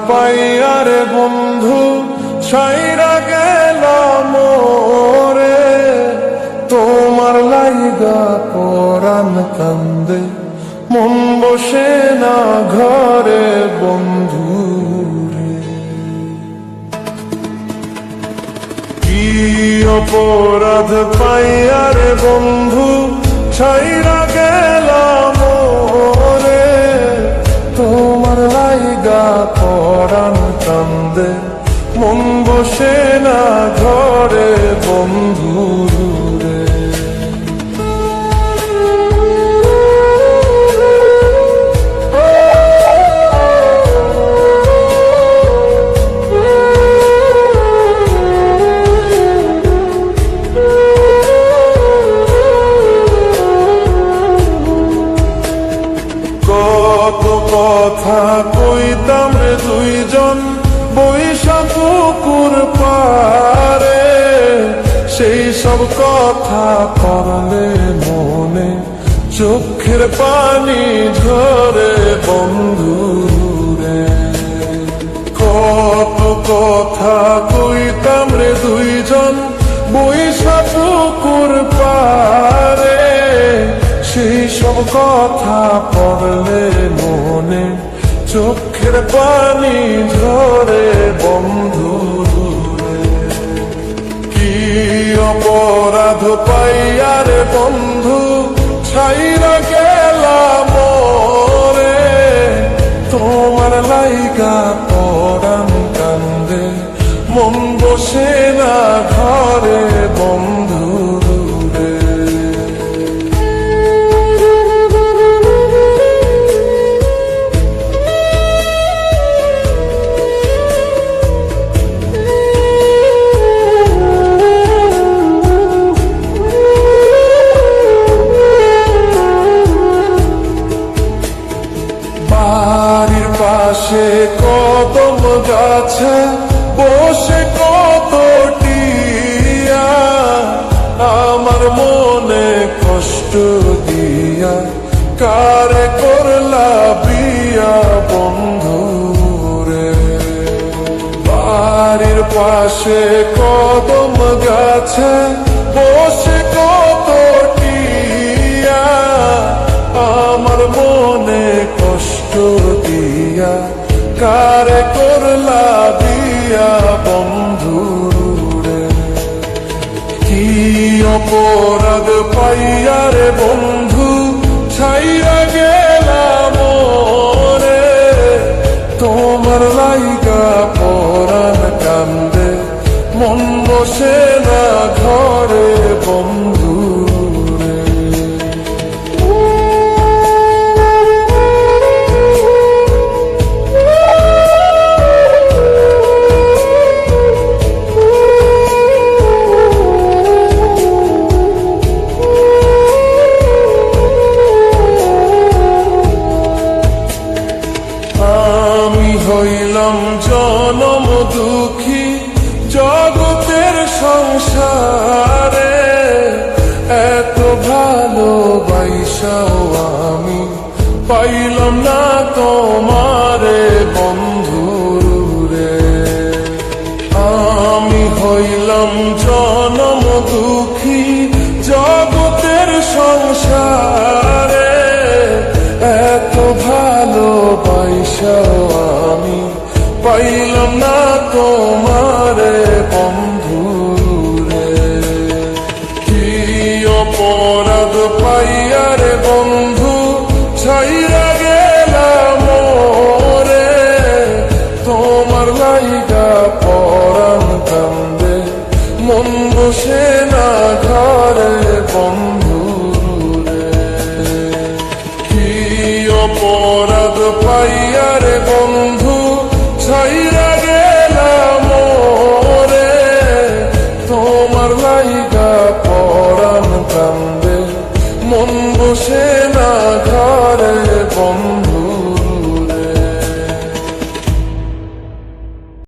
পাইয়ার বন্ধু ছাইরা গেলাম রে, তোমার লাইগা পরাণ কান্দে মন বসে না ঘরে বন্ধু রে। কি অপরাধ পাইয়ার বন্ধু ছাইরা গেলাম রে, তোমার লাইগা পরাণ কান্দে মন বসে না ঘরে বন্ধু রে। কত কথা কইতাম রে দুইজন বৈশা পুকুর পারে, সেই সব কথা করলে মনে চোখের পানি ঝরে বন্ধু রে। কত কথা কইতাম রে দুইজন বৈশা পুকুর পারে, সেই সব কথা পড়লে মনে চোখের পানি ঝরে বন্ধু রে। কি অপরাধ পাইয়ার বন্ধু ছাইরা গেলাম রে, তোমার লাইগা পরাণ কান্দে মন বসে না ঘরে বন্ধু রে। বাড়ির পাশে কদম গাছে বসে কত টিয়া, আমার মনে কষ্ট দিয়া কারে করলা বিয়া বন্ধু রে। বাড়ির পাশে কদম গাছে বসে কত টিয়া, আমার মনে কষ্ট দিয়া কারে করলা বিয়া বন্ধু রে। কি অপরাধ পাইয়ারে বন্ধু ছাইরা গেলাম রে, তোমার লাইগা পরাণ কান্দে মন বসে না ঘরে বন্ধু রে। হইলাম জনম দুঃখী জগতের সংসারে, এত ভালোবাসাও আমি পাইলাম না তোমারে বন্ধু রে। আমি হইলাম জনম দুঃখী জগতের সংসারে, এত ভালোবাসাও আমি পাইলাম না